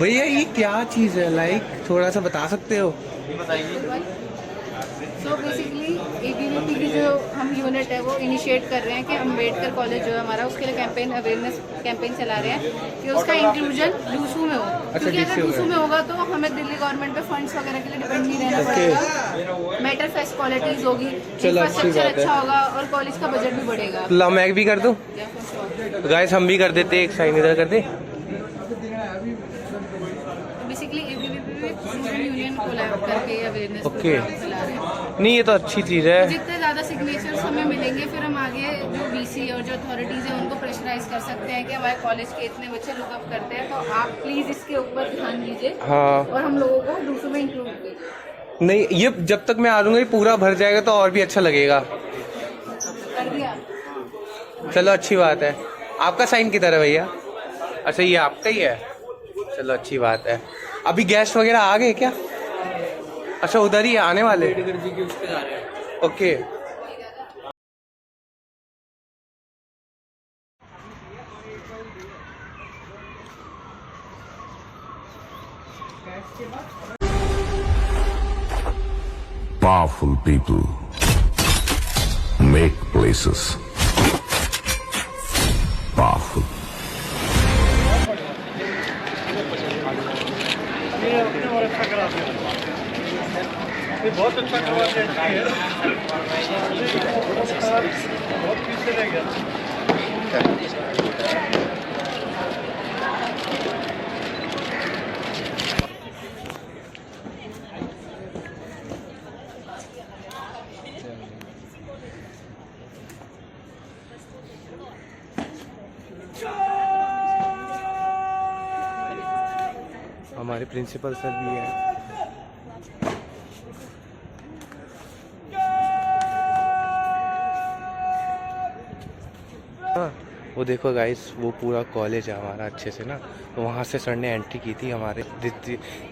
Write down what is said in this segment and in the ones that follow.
भैया ये क्या चीज़ है, लाइक थोड़ा सा बता सकते हो? सो बेसिकली एबीवीपी की जो हम यूनिट है वो इनिशिएट कर रहे हैं कि अम्बेडकर कॉलेज जो है हमारा, उसके लिए कैंपेन, अवेयरनेस कैंपेन चला रहे हैं कि उसका इंक्लूजन डूसू में हो। क्योंकि अगर डूसू में होगा तो हमें दिल्ली गवर्नमेंट पे फंड्स वगैरह के लिए डिपेंड नहीं रहना पड़ेगा। मेटल फेस्ट क्वालिटीज होगी, इंफ्रास्ट्रक्चर अच्छा होगा और कॉलेज का बजट भी बढ़ेगा। ला मैं भी कर दूं? गाइस हम भी कर देते, एक साइन इधर कर दे। Basically ABVP student union collab करके अवेयरनेस प्रोग्राम चला रहे हैं। नहीं ये तो अच्छी चीज़ है। जितने ज़्यादा सिग्नेचर्स हमें मिलेंगे फिर हम आगे जो बीसी और जो अथॉरिटीज़ हैं उनको प्रेशराइज कर सकते हैं कि हमारे कॉलेज के इतने बच्चे लुकअप करते हैं, तो आप प्लीज़ इसके ऊपर ध्यान दीजिए। हाँ, और हम लोगों को दूसरों में इंक्लूड कीजिए। नहीं ये जब तक मैं आ जाऊंगा ये पूरा भर जाएगा तो और भी अच्छा लगेगा। कर दिया? चलो अच्छी बात है। आपका साइन किधर है भैया? अच्छा ये आपका ही है, चलो अच्छी बात है। अभी गेस्ट वगैरह आ गए क्या? अच्छा उधर ही आने वाले। Okay. Powerful people make places powerful. बहुत अच्छा करवा दिया बहुत पीछे रह गया। हमारे प्रिंसिपल सर भी है। हाँ, वो देखो गाइस वो पूरा कॉलेज है हमारा अच्छे से ना, तो वहाँ से सर ने एंट्री की थी हमारे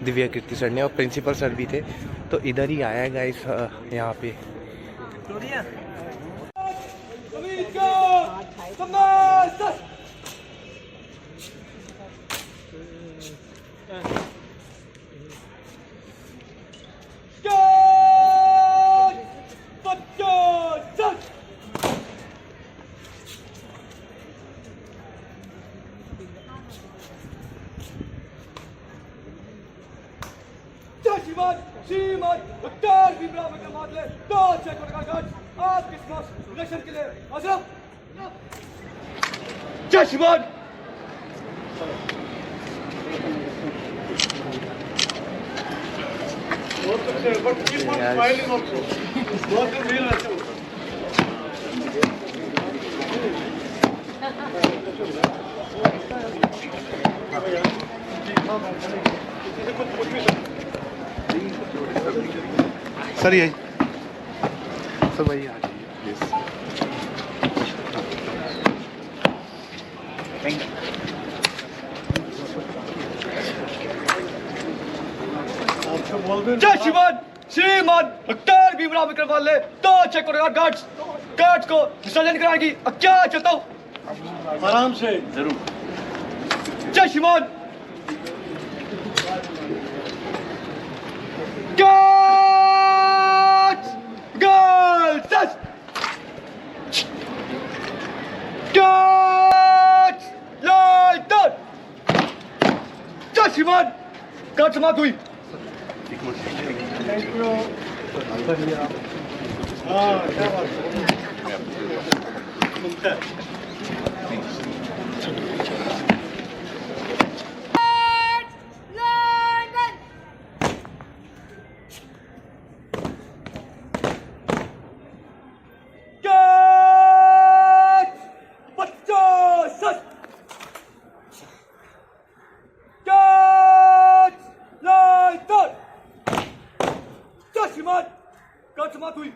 दिव्या कीर्ति सर ने, और प्रिंसिपल सर भी थे, तो इधर ही आया है गाइस यहाँ पे। श्रीमान डॉक्टर भीमराव अम्बेडकर दो चेक आपके समक्ष इलेक्शन के लिए हाजिर। जय श्रीमान। सर यही सर वही आ जाइए प्लीज। जय श्रीमान। श्रीमान डॉक्टर भीमराव अम्बेडकर वाले दो चेक गार्ड्स को विसर्जन कराने की क्या चाहता हूँ। आराम से जरूर। जय श्रीमान। श्रीमान कार्ड समाप्त हुई। क्या कार्ड समाप्त हुई।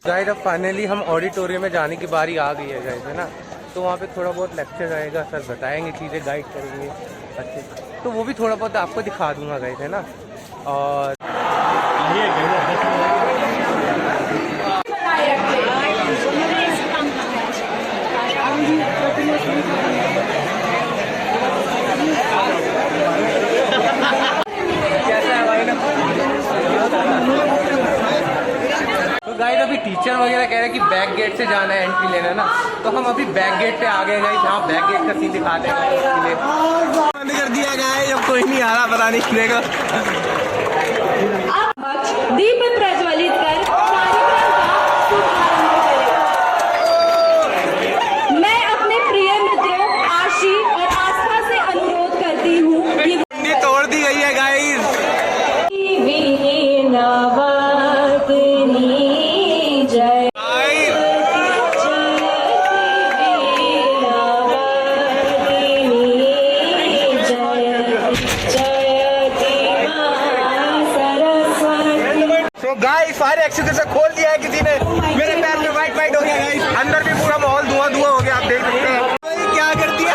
गाइस अब फाइनली हम ऑडिटोरियम में जाने की बारी आ गई है गाइस, है ना। तो वहाँ पे थोड़ा बहुत लेक्चर आएगा, सर बताएंगे चीज़ें, गाइड करेंगे अच्छे, तो वो भी थोड़ा बहुत आपको दिखा दूंगा गाइस, है ना। और गाइस अभी टीचर वगैरह कह रहे हैं कि बैक गेट से जाना है, एंट्री लेना है ना, तो हम अभी बैक गेट पे आ गए गाइस। जहाँ बैक गेट का सीन दिखाते हैं बंद कर दिया गया है, अब कोई नहीं आ रहा, पता नहीं किलेगा। दीप प्रज्वलित कर कार्यक्रम का शुभारंभ करें। मैं अपने प्रिय मित्रों आशी और आस्था से अनुरोध करती हूँ कि तोड़ दी गई है गाइस। जय गाइस फायर एक्सटिंग्विशर खोल दिया है किसी ने, मेरे पैर में वाइट वाइट हो गया गाइस। अंदर भी पूरा माहौल धुआं धुआं हो गया, आप देख सकते हैं। क्या कर दिया?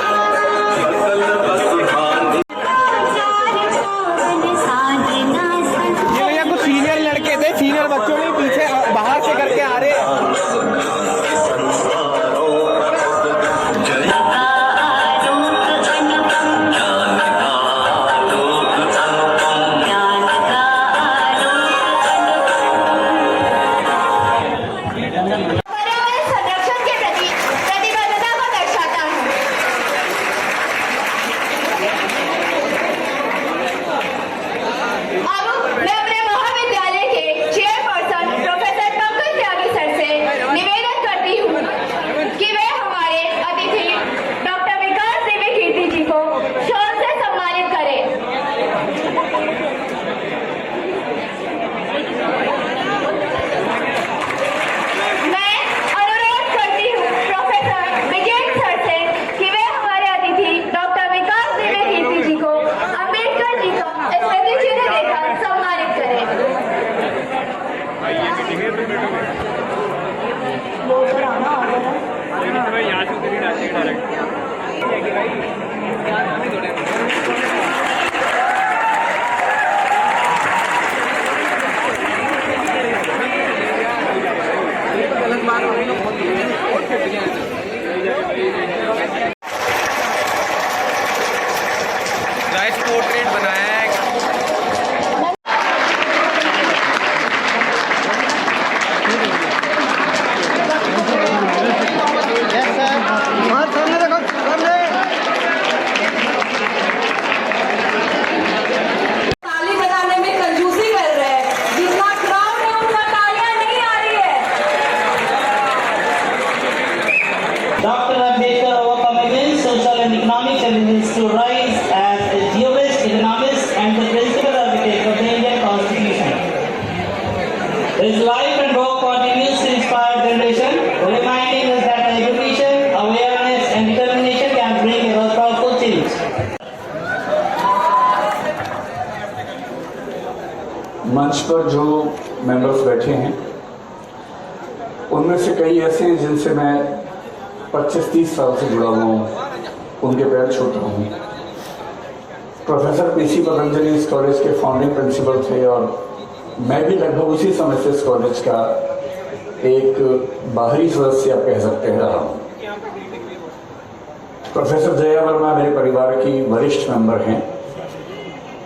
ये भैया कुछ सीनियर लड़के थे, सीनियर बच्चों में पीछे बाहर से करके आ रहे गाइस। पोर्ट्रेट बनाया है। ताली बजाने में कंजूसी कर रहे हैं, जितना क्राउड है उतना तालियां नहीं आ रही है। Dr. Ambedkar overcoming social and economic challenges to rise as a theorist, economist, and the principal architect of the Indian Constitution. His life and work continues to inspire generation, reminding us that education, awareness, and determination can bring about powerful change. मंच पर जो members बैठे हैं उनमें से कई ऐसे हैं जिनसे मैं 25-30 साल से जुड़ा हुआ हूँ, उनके पैर छूता हूँ। प्रोफेसर पीसी पतंजलि इस कॉलेज के फाउंडिंग प्रिंसिपल थे और मैं भी लगभग उसी समय से इस कॉलेज का एक बाहरी सदस्य आप कह सकते हैं रहा हूँ। प्रोफेसर जया वर्मा मेरे परिवार की वरिष्ठ मेंबर हैं,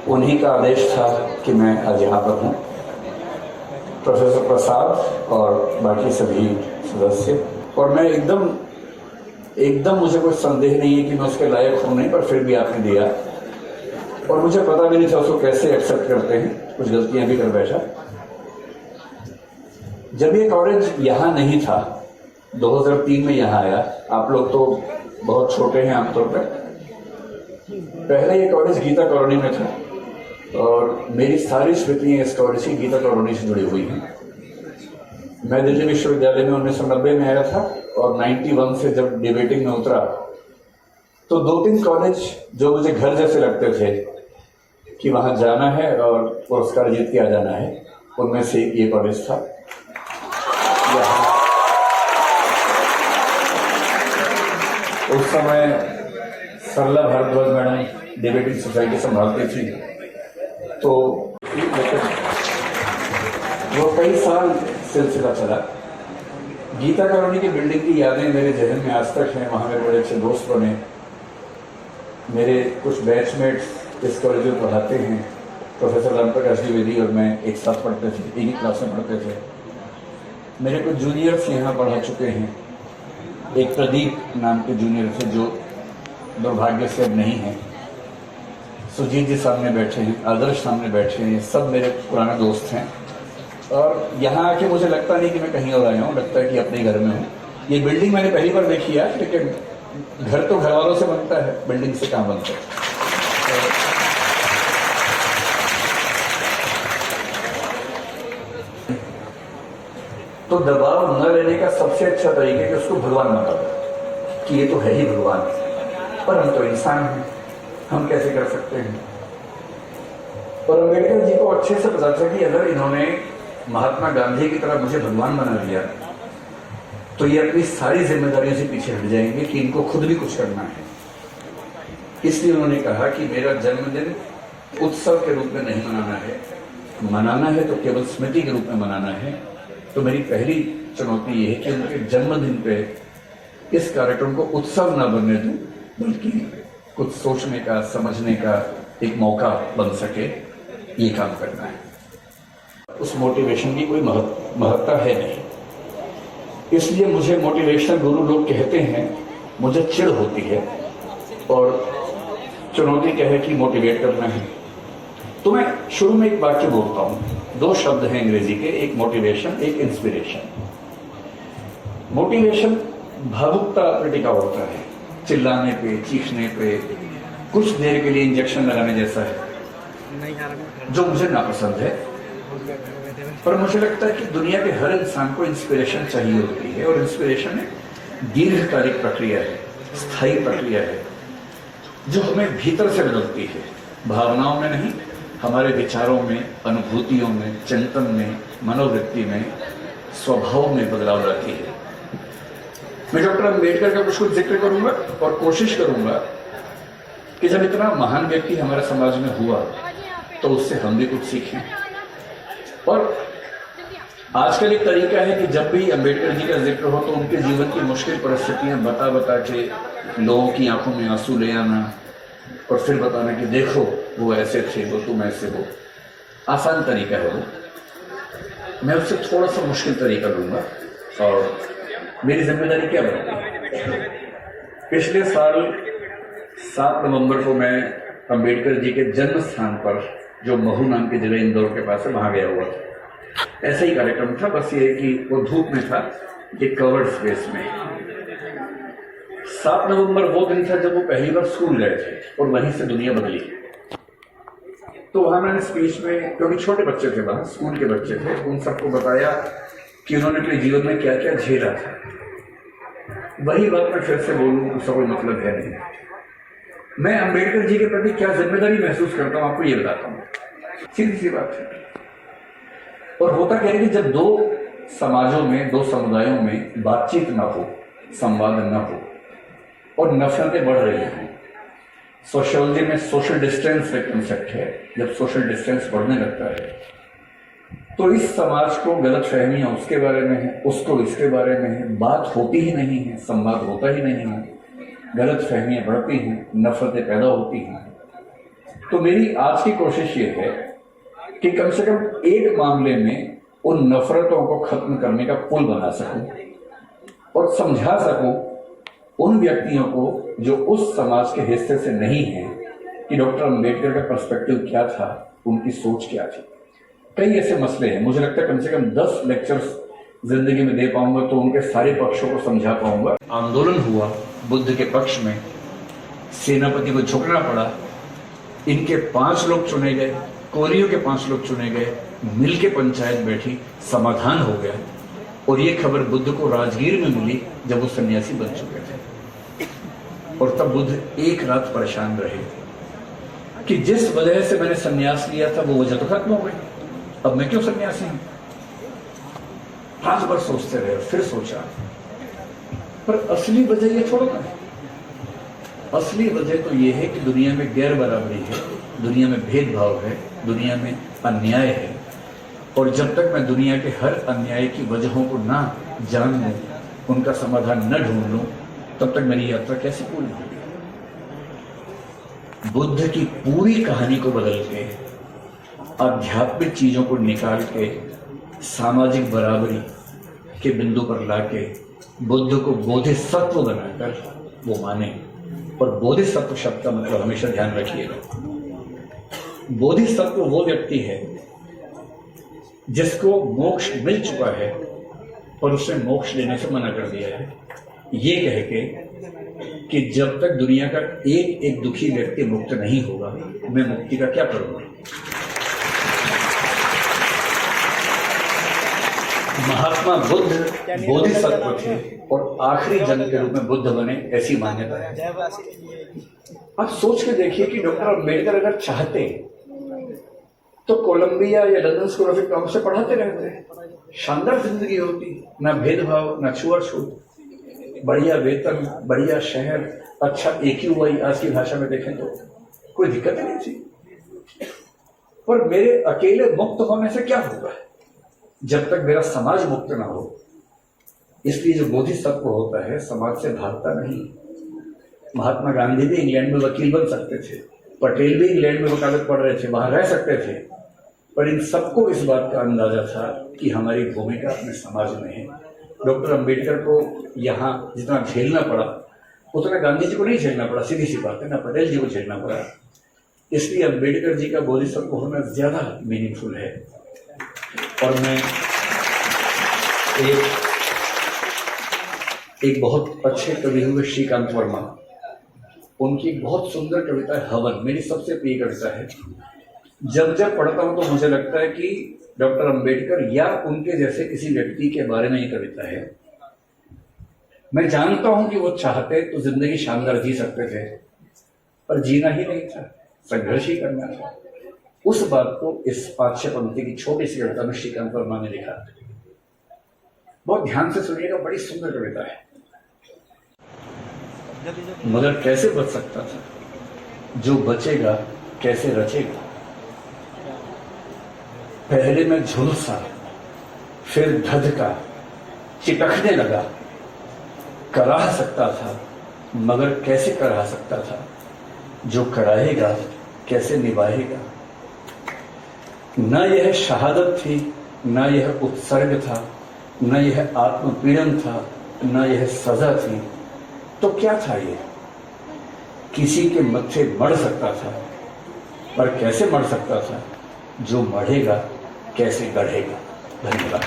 उन्हीं का आदेश था कि मैं आज यहाँ पर हूँ। प्रोफेसर प्रसाद और बाकी सभी सदस्य, और मैं एकदम मुझे कोई संदेह नहीं है कि मैं उसके लायक हूँ नहीं, पर फिर भी आपने दिया और मुझे पता भी नहीं था उसको कैसे एक्सेप्ट करते हैं, कुछ गलतियां भी कर बैठा। जब ये कॉलेज यहाँ नहीं था, 2003 में यहाँ आया, आप लोग तो बहुत छोटे हैं आमतौर पर, पहले ये कॉलेज गीता कॉलोनी में था और मेरी सारी स्मृतियाँ इस कॉलेज की गीता कॉलोनी से जुड़ी हुई हैं। मैं दिल्ली विश्वविद्यालय में 1990 में आया था और 91 से जब डिबेटिंग में उतरा तो 2-3 कॉलेज जो मुझे घर जैसे लगते थे कि वहाँ जाना है और पुरस्कार जीत के आ जाना है, उनमें से ये कॉलेज था। उस समय सरला भारद्वाज मैडम डिबेटिंग सोसाइटी संभालती थी, तो वो कई साल सिलसिला चला। गीता कॉलोनी की बिल्डिंग की यादें मेरे जहन में आज तक हैं। वहाँ मेरे बड़े अच्छे दोस्त बने, मेरे कुछ बैचमेट्स इस कॉलेज में पढ़ाते हैं, प्रोफेसर राम प्रकाश द्विवेदी और मैं एक साथ पढ़ते थे, एक ही क्लास में पढ़ते थे। मेरे कुछ जूनियर्स यहाँ पढ़ा चुके हैं। एक प्रदीप नाम के जूनियर थे जो दुर्भाग्य से अब नहीं है। सुजीत जी सामने बैठे हैं, आदर्श सामने बैठे हैं, सब मेरे पुराने दोस्त हैं। और यहाँ आके मुझे लगता नहीं कि मैं कहीं और आया हूँ, लगता है कि अपने घर में हूँ। ये बिल्डिंग मैंने पहली बार देखी है, लेकिन घर तो घर वालों से बनता है, बिल्डिंग से कहाँ बनता है। तो दबाव न लेने का सबसे अच्छा तरीका है कि उसको भगवान मान लो कि ये तो है ही भगवान, पर हम तो इंसान हैं, हम कैसे कर सकते हैं। और अम्बेडकर जी को अच्छे से पता था कि अगर इन्होंने महात्मा गांधी की तरह मुझे भगवान बना दिया तो ये अपनी सारी जिम्मेदारियों से पीछे हट जाएंगे कि इनको खुद भी कुछ करना है। इसलिए उन्होंने कहा कि मेरा जन्मदिन उत्सव के रूप में नहीं मनाना है तो केवल स्मृति के रूप में मनाना है। तो मेरी पहली चुनौती ये है कि उनके जन्मदिन पे इस कार्यक्रम को उत्सव न बनने दूं, बल्कि कुछ सोचने का, समझने का एक मौका बन सके, ये काम करना है। उस मोटिवेशन की कोई महत्ता है नहीं, इसलिए मुझे मोटिवेशनल गुरु लोग कहते हैं, मुझे चिढ़ होती है। और चुनौती क्या है कि मोटिवेट करना है। तो मैं शुरू में एक वाक्य बोलता हूं, 2 शब्द हैं अंग्रेजी के, एक मोटिवेशन, एक इंस्पिरेशन। मोटिवेशन भावुकता पे टिका होता है, चिल्लाने पे, चीखने पे, कुछ देर के लिए इंजेक्शन लगाने जैसा है, जो मुझे नापसंद है। पर मुझे लगता है कि दुनिया के हर इंसान को इंस्पिरेशन चाहिए होती है, और इंस्पिरेशन एक दीर्घकालिक प्रक्रिया है, स्थायी प्रक्रिया है, जो हमें भीतर से बदलती है, भावनाओं में नहीं, हमारे विचारों में, अनुभूतियों में, चिंतन में, मनोवृत्ति में, स्वभाव में बदलाव लाती है। मैं डॉक्टर अम्बेडकर का कुछ जिक्र करूंगा और कोशिश करूंगा कि जब इतना महान व्यक्ति हमारे समाज में हुआ तो उससे हम भी कुछ सीखें। और आजकल एक तरीका है कि जब भी अम्बेडकर जी का जिक्र हो तो उनके जीवन की मुश्किल परिस्थितियां बता के लोगों की आंखों में आंसू ले आना और फिर बताना कि देखो वो ऐसे थे, वो तुम ऐसे हो। आसान तरीका है वो, मैं उससे थोड़ा सा मुश्किल तरीका लूंगा। और मेरी जिम्मेदारी क्या बनेगी? पिछले साल 7 नवंबर को मैं अम्बेडकर जी के जन्म स्थान पर, जो महू नाम की जगह इंदौर के पास है, वहां गया हुआ था। ऐसा ही कार्यक्रम था, बस ये कि वो धूप में था, एक कवर्ड स्पेस में। 7 नवंबर वो दिन था जब वो पहली बार स्कूल गए थे और वहीं से दुनिया बदली। तो वहां मैंने स्पीच में, क्योंकि छोटे बच्चे थे वहां, स्कूल के बच्चे थे, उन सबको बताया कि उन्होंने अपने जीवन में क्या क्या झेला था। वही बात मैं फिर से बोलूं, उसका कोई मतलब है नहीं। मैं अम्बेडकर जी के प्रति क्या जिम्मेदारी महसूस करता हूं, आपको ये बताता हूं। सीधी सी बात है। और होता क्या है कि जब 2 समाजों में, 2 समुदायों में बातचीत ना हो, संवाद न हो और नफरतें बढ़ रही हैं, सोशियोलॉजी में सोशल डिस्टेंस एक कंसेप्ट है। जब सोशल डिस्टेंस बढ़ने लगता है तो इस समाज को गलत फहमियां उसके बारे में है, उसको इसके बारे में है, बात होती ही नहीं है, संवाद होता ही नहीं है, गलत फहमियां बढ़ती हैं, नफरतें पैदा होती हैं। तो मेरी आज की कोशिश ये है कि कम से कम एक मामले में उन नफरतों को खत्म करने का पुल बना सकूं और समझा सकूं उन व्यक्तियों को जो उस समाज के हिस्से से नहीं है कि डॉक्टर अम्बेडकर का पर्सपेक्टिव क्या था, उनकी सोच क्या थी। कई ऐसे मसले हैं, मुझे लगता है कम से कम 10 लेक्चर्स जिंदगी में दे पाऊंगा तो उनके सारे पक्षों को समझा पाऊंगा। आंदोलन हुआ बुद्ध के पक्ष में, सेनापति को झुकना पड़ा, इनके 5 लोग चुने गए, कोरियों के 5 लोग चुने गए, मिलके पंचायत बैठी, समाधान हो गया। और ये खबर बुद्ध को राजगीर में मिली जब वो सन्यासी बन चुके थे। और तब बुद्ध एक रात परेशान रहे कि जिस वजह से मैंने सन्यास लिया था वो वजह तो खत्म हो गई, अब मैं क्यों सन्यासी हूं। रात भर सोचते रहे, फिर सोचा पर असली वजह ये थोड़ा ना है। असली वजह तो ये है कि दुनिया में गैर बराबरी है, दुनिया में भेदभाव है, दुनिया में अन्याय है। और जब तक मैं दुनिया के हर अन्याय की वजहों को ना जान लूं, उनका समाधान न ढूंढ लूं, तब तक मेरी यात्रा कैसे पूरी होगी। बुद्ध की पूरी कहानी को बदल के, आध्यात्मिक चीजों को निकाल के, सामाजिक बराबरी, के बिंदु पर लाके बुद्ध को बोधिसत्व बनाकर वो माने। और बोधिसत्व शब्द का मतलब हमेशा ध्यान रखिएगा, बोधिसत्व वो व्यक्ति है जिसको मोक्ष मिल चुका है और उसने मोक्ष लेने से मना कर दिया है, ये कह के कि जब तक दुनिया का एक एक दुखी व्यक्ति मुक्त नहीं होगा मैं मुक्ति का क्या करूंगा। महात्मा बुद्ध बोधिसत्व थे और आखिरी जन के रूप में बुद्ध बने, ऐसी मान्यता है। आप सोच के देखिए कि डॉक्टर अम्बेडकर अगर चाहते तो कोलंबिया या लंदन स्कूल ऑफ इकोनॉमिक्स से पढ़ाते रहते, शानदार जिंदगी होती, ना भेदभाव ना छुआछूत, बढ़िया वेतन, बढ़िया शहर, अच्छा AQI आज की भाषा में देखें तो कोई दिक्कत नहीं थी। पर मेरे अकेले मुक्त होने से क्या होगा जब तक मेरा समाज मुक्त ना हो। इसलिए जो बोधिसत्व होता है समाज से भागता नहीं। महात्मा गांधी भी इंग्लैंड में वकील बन सकते थे, पटेल भी इंग्लैंड में वकालत पढ़ रहे थे, वहां रह सकते थे, पर इन सबको इस बात का अंदाजा था कि हमारी भूमिका अपने समाज में है। डॉक्टर अम्बेडकर को यहाँ जितना झेलना पड़ा उतना गांधी जी को नहीं झेलना पड़ा, सीधी सी बात है ना, पटेल जी को झेलना पड़ा। इसलिए अम्बेडकर जी का बोधिसत्व होना ज्यादा मीनिंगफुल है। और मैं एक बहुत अच्छे कवि हुए श्रीकांत वर्मा, उनकी बहुत सुंदर कविता है हवन, मेरी सबसे प्रिय कविता है। जब जब पढ़ता हूं तो मुझे लगता है कि डॉक्टर अम्बेडकर या उनके जैसे किसी व्यक्ति के बारे में ये कविता है। मैं जानता हूं कि वो चाहते तो जिंदगी शानदार जी सकते थे, पर जीना ही नहीं था, संघर्ष ही करना था। उस बात को इस 5-6 पंक्ति की छोटी सी कविता में श्रीकांत वर्मा ने लिखा। बहुत ध्यान से सुनिएगा, बड़ी सुंदर कविता है। मगर कैसे बच सकता था, जो बचेगा कैसे रचेगा। पहले मैं झुलसा, फिर धधका, चिटकने लगा। कराह सकता था मगर कैसे कराह सकता था, जो कराहेगा कैसे निभाएगा। न यह शहादत थी, न यह उत्सर्ग था, न यह आत्मपीड़न था, न यह सजा थी, तो क्या था ये। किसी के मत्थे मर सकता था, पर कैसे मर सकता था, जो मढ़ेगा कैसे गढ़ेगा। धन्यवाद।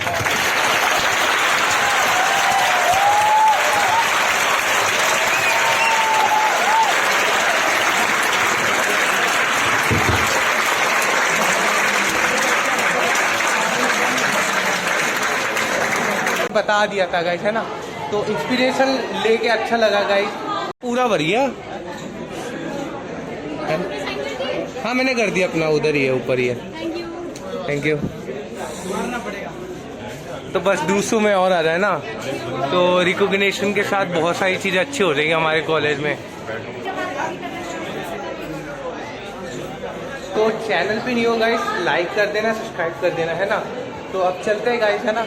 बता दिया था गाइस, है ना, तो इंस्पिरेशन लेके अच्छा लगा गाइस, पूरा बढ़िया। हाँ मैंने कर दिया अपना, उधर ही है, ऊपर ही है। Thank you. तो बस 200 में और आ रहा है ना, तो रिकॉग्निशन के साथ बहुत सारी चीज़ें अच्छी हो रही है हमारे कॉलेज में। तो चैनल पे नहीं हो गाइस, लाइक कर देना, सब्सक्राइब कर देना, है ना। तो अब चलते हैं गाइस, है ना।